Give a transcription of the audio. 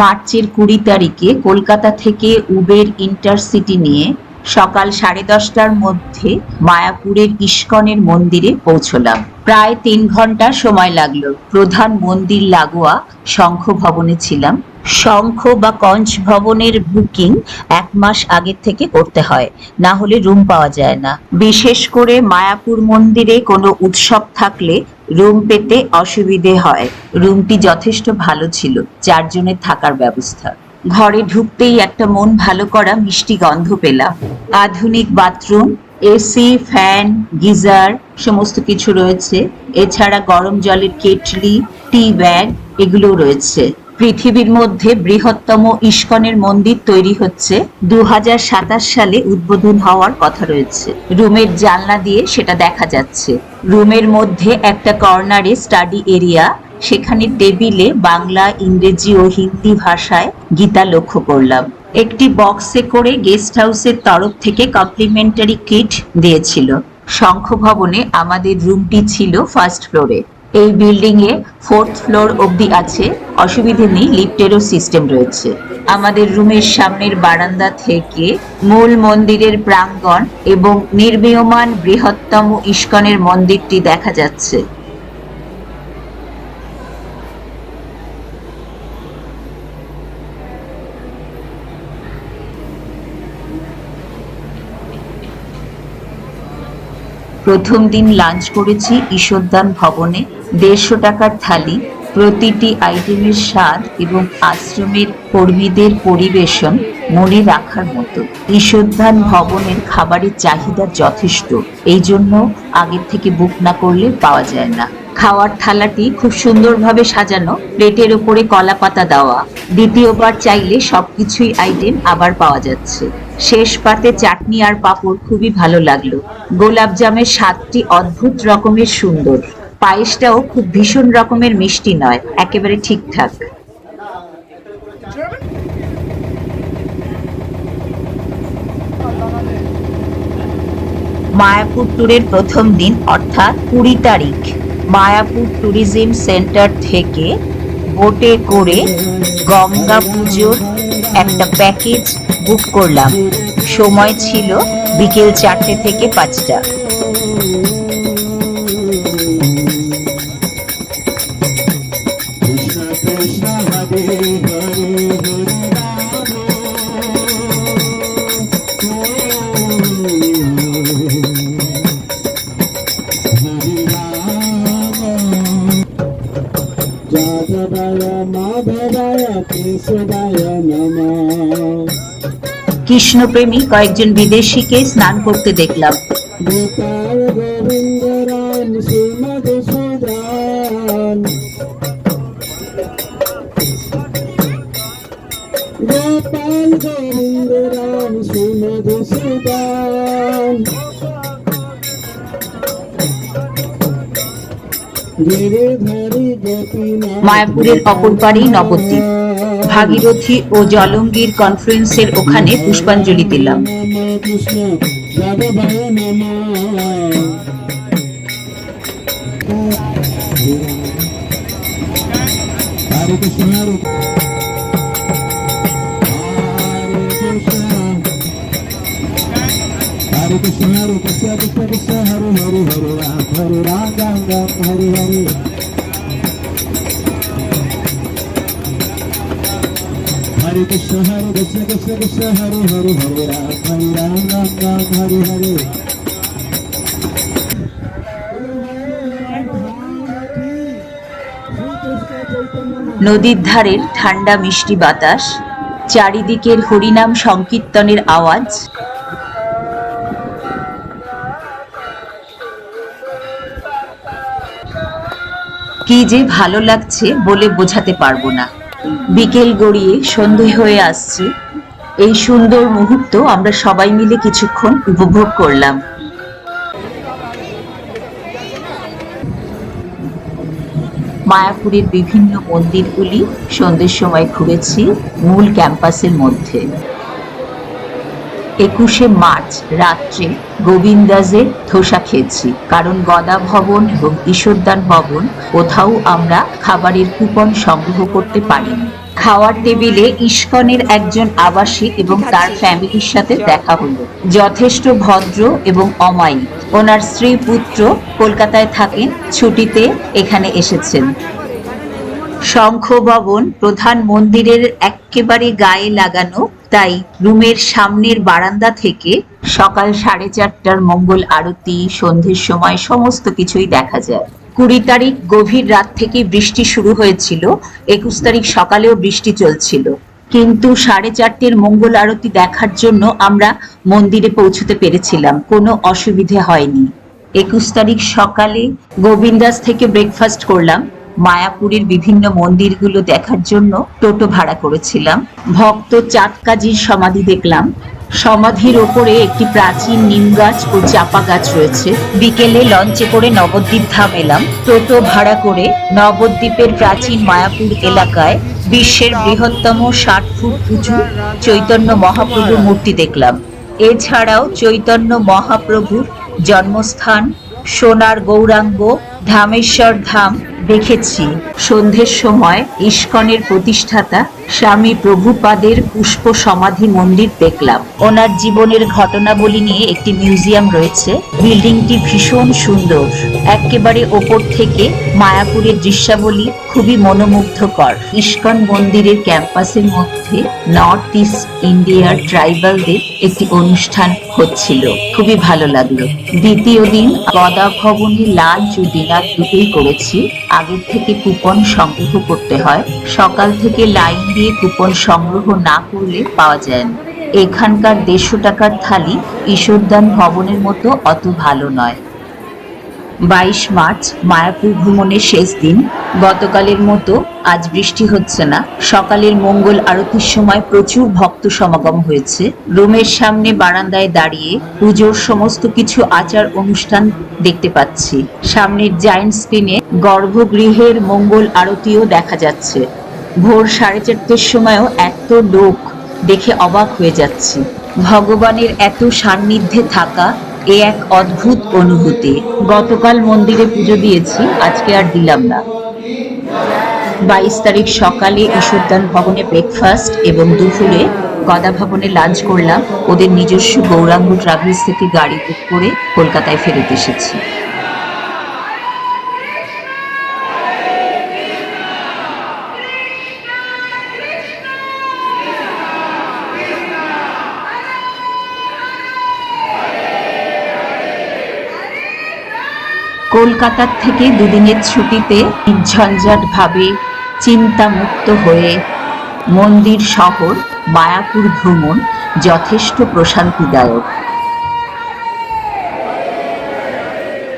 মার্চের 20 তারিখে কলকাতা থেকে উবের ইন্টারসিটি নিয়ে সকাল 10:30টার মধ্যে মায়াপুরের ইস্কনের মন্দিরে পৌঁছলাম। প্রায় 3 ঘন্টা সময় লাগলো। প্রধান মন্দির লাগোয়া শঙ্খ ভবনে ছিলাম। শঙ্খ বা কঞ্চ ভবনের বুকিং 1 মাস আগের থেকে করতে হয়, না হলে রুম পাওয়া যায় না। বিশেষ করে মায়াপুর মন্দিরে কোনো উৎসব থাকলে রুম পেতে অসুবিধে হয়। রুমটি যথেষ্ট ভালো ছিল, 4 জনের থাকার ব্যবস্থা। ঘরে ঢুকতেই একটা মন ভালো করা মিষ্টি গন্ধ পেলাম। আধুনিক বাথরুম, এসি, ফ্যান, গিজার সমস্ত কিছু রয়েছে। এছাড়া গরম জলের কেটলি, টি ব্যাগ এগুলো রয়েছে। পৃথিবীর মধ্যে বৃহত্তম ইস্কনের মন্দির তৈরি হচ্ছে। 2027 সালে উদ্বোধন হওয়ার কথা রয়েছে। রুমের জানলা দিয়ে সেটা দেখা যাচ্ছে। রুমের মধ্যে একটা কর্নারে স্টাডি এরিয়া, সেখানে টেবিলে বাংলা, ইংরেজি ও হিন্দি ভাষায় গীতা লক্ষ্য করলাম। একটি বক্সে করে গেস্ট হাউসের তরফ থেকে কমপ্লিমেন্টারি কিট দিয়েছিল। শঙ্খ ভবনে আমাদের রুমটি ছিল ফার্স্ট ফ্লোরে। এই বিল্ডিং এ 4th ফ্লোর অবধি আছে, অসুবিধে নেই, লিফটেরও সিস্টেম রয়েছে। আমাদের রুমের সামনের বারান্দা থেকে মূল মন্দিরের প্রাঙ্গণ এবং নির্মীয়মান বৃহত্তম ইস্কনের মন্দিরটি দেখা যাচ্ছে। প্রথম দিন লাঞ্চ করেছি ঈশ্বরদান ভবনে। 150 টাকার থালি। প্রতিটি আইটেমের স্বাদ এবং আশ্রমের কর্মীদের পরিবেশন মনে রাখার মতো। ঈশ্বরদান ভবনের খাবারের চাহিদা যথেষ্ট, এই জন্য আগের থেকে বুক না করলে পাওয়া যায় না। খাওয়ার থালাটি খুব সুন্দরভাবে সাজানো, প্লেটের ওপরে কলা পাতা দেওয়া। দ্বিতীয়বার চাইলে সবকিছুই আইটেম আবার পাওয়া যাচ্ছে। শেষ পাতে চাটনি আর পাঁপড় খুবই ভালো লাগলো। গোলাপ জামের স্বাদটি অদ্ভুত রকমের সুন্দর। পায়েসটাও খুব ভীষণ রকমের মিষ্টি নয়, একেবারে ঠিকঠাক। মায়াপুর ট্যুরের প্রথম দিন অর্থাৎ 20 তারিখ মায়াপুর ট্যুরিজম সেন্টার থেকে বোটে করে গঙ্গা পুজোর একটা প্যাকেজ বুক করলাম। সময় ছিল বিকেল 4টে থেকে 5টা। কৃষ্ণপ্রেমী কয়েকজন বিদেশিকে স্নান করতে দেখলাম। গোপাল গোবিন্দ রাম শ্রীমধুসূদন, গোপাল গোবিন্দ রাম শ্রীমধুসূদন। মায়াপুরের অপর পারেই নবদ্বীপ। ভাগীরথী ও জলঙ্গির কনফারেন্সের ওখানে পুষ্পাঞ্জলি দিলাম। Hare Krishna, Hare Krishna, Krishna Krishna, Hare Hare, Hare Ram, Hare Ram, Ram Ram, Hare Hare. Hare Krishna, Krishna Krishna, Hare Hare, Hare Ram, Ram Ram, Hare Hare. নদীর ধারের ঠান্ডা মিষ্টি বাতাস, চারিদিকের হরিনাম সংকীর্তনের আওয়াজ। কি যে ভালো লাগছে বলে বোঝাতে পারবো না। বিকেল গড়িয়ে সন্ধে হয়ে আসছে। এই সুন্দর মুহূর্ত আমরা সবাই মিলে কিছুক্ষণ উপভোগ করলাম। মায়াপুরের বিভিন্ন মন্দিরগুলি সন্ধ্যের সময় ঘুরেছি মূল ক্যাম্পাসের মধ্যে। 21শে মার্চ রাত্রে গোবিন্দাজের ধোসা খেয়েছি, কারণ গদা ভবন এবং ঈশ্বরদান ভবন কোথাও আমরা খাবারের কুপন সংগ্রহ করতে পারিনি। খাওয়ার টেবিলে ইস্কনের একজন আবাসিক এবং তার ফ্যামিলির সাথে দেখা হলো। যথেষ্ট ভদ্র এবং অমায়িক। ওনার স্ত্রী পুত্র কলকাতায় থাকেন, ছুটিতে এখানে এসেছেন। শঙ্খ ভবন প্রধান মন্দিরের একেবারে গায়ে লাগানো, তাই রুমের সামনের বারান্দা থেকে সকাল 4:30টার মঙ্গল আরতি, সন্ধ্যের সময় সমস্ত কিছুই দেখা যায়। 20 তারিখ গভীর রাত থেকে বৃষ্টি শুরু হয়েছিল, 21 তারিখ সকালেও বৃষ্টি চলছিল, কিন্তু 4:30টার মঙ্গল আরতি দেখার জন্য আমরা মন্দিরে পৌঁছতে পেরেছিলাম, কোনো অসুবিধে হয়নি। 21 তারিখ সকালে গোবিন্দাস থেকে ব্রেকফাস্ট করলাম। মায়াপুরের বিভিন্ন মন্দিরগুলো দেখার জন্য টোটো ভাড়া করেছিলাম। ভক্ত চাঁদকাজির সমাধি দেখলাম। সমাধির ওপরে একটি প্রাচীন নিম গাছ ও চাপা গাছ রয়েছে। বিকেলে লঞ্চে করে নবদ্বীপ ধাম এলাম। টোটো ভাড়া করে নবদ্বীপের প্রাচীন মায়াপুর এলাকায় বিশ্বের বৃহত্তম 60 ফুট উঁচু চৈতন্য মহাপ্রভুর মূর্তি দেখলাম। এছাড়াও চৈতন্য মহাপ্রভুর জন্মস্থান সোনার গৌরাঙ্গ ধামেশ্বর ধাম দেখেছি। সন্ধ্যের সময় ইস্কনের প্রতিষ্ঠাতা স্বামী প্রভুপাদের পুষ্প সমাধি মন্দির দেখলাম। ওনার জীবনের ঘটনাবলী নিয়ে একটি মিউজিয়াম রয়েছে। বিল্ডিংটি ভীষণ সুন্দর, একেবারে ওপর থেকে মায়াপুরের দৃশ্যাবলী খুবই মনোমুগ্ধকর। ইস্কন মন্দিরের ক্যাম্পাসের মধ্যে নর্থ ইস্ট ইন্ডিয়ার ট্রাইবালদের একটি অনুষ্ঠান হচ্ছিল, খুবই ভালো লাগলো। দ্বিতীয় দিন গদা ভবনে লাঞ্চ ও ডিনার দুটোই করেছি। আগের থেকে কুপন সংগ্রহ করতে হয়, সকাল থেকে লাইন দিয়ে কুপন সংগ্রহ না করলে পাওয়া যায় না। এখানকার 150 টাকার থালি ঈশ্বরদান ভবনের মতো অত ভালো নয়। 22 মার্চ মায়াপুর ভ্রমণের শেষ দিন। গতকালের মতো আজ বৃষ্টি হচ্ছে না। সকালের মঙ্গল আরতির সময় প্রচুর ভক্ত সমাগম হয়েছে। রুমের সামনে বারান্দায় দাঁড়িয়ে পুজোর সমস্ত কিছু আচার অনুষ্ঠান দেখতে পাচ্ছি। সামনের জায়ান্ট স্ক্রিনে গর্ভগৃহের মঙ্গল আরতিও দেখা যাচ্ছে। ভোর 4:30টার সময়ও এত লোক দেখে অবাক হয়ে যাচ্ছি। ভগবানের এত সান্নিধ্যে থাকা এ এক অদ্ভুত অনুভূতি। গতকাল মন্দিরে পুজো দিয়েছি, আজকে আর দিলাম না। 22 তারিখ সকালে ঈশ্বরদান ভবনে ব্রেকফাস্ট এবং দুপুরে গদা ভবনে লাঞ্চ করলাম। ওদের নিজস্ব গৌরাঙ্গ ট্রাভেলস থেকে গাড়ি বুক করে কলকাতায় ফেরত এসেছি। কলকাতার থেকে দুদিনের ছুটিতে নির্ঝঞ্ঝাট ভাবে চিন্তামুক্ত হয়ে মন্দির শহর মায়াপুর ভ্রমণ যথেষ্ট প্রশান্তিদায়ক।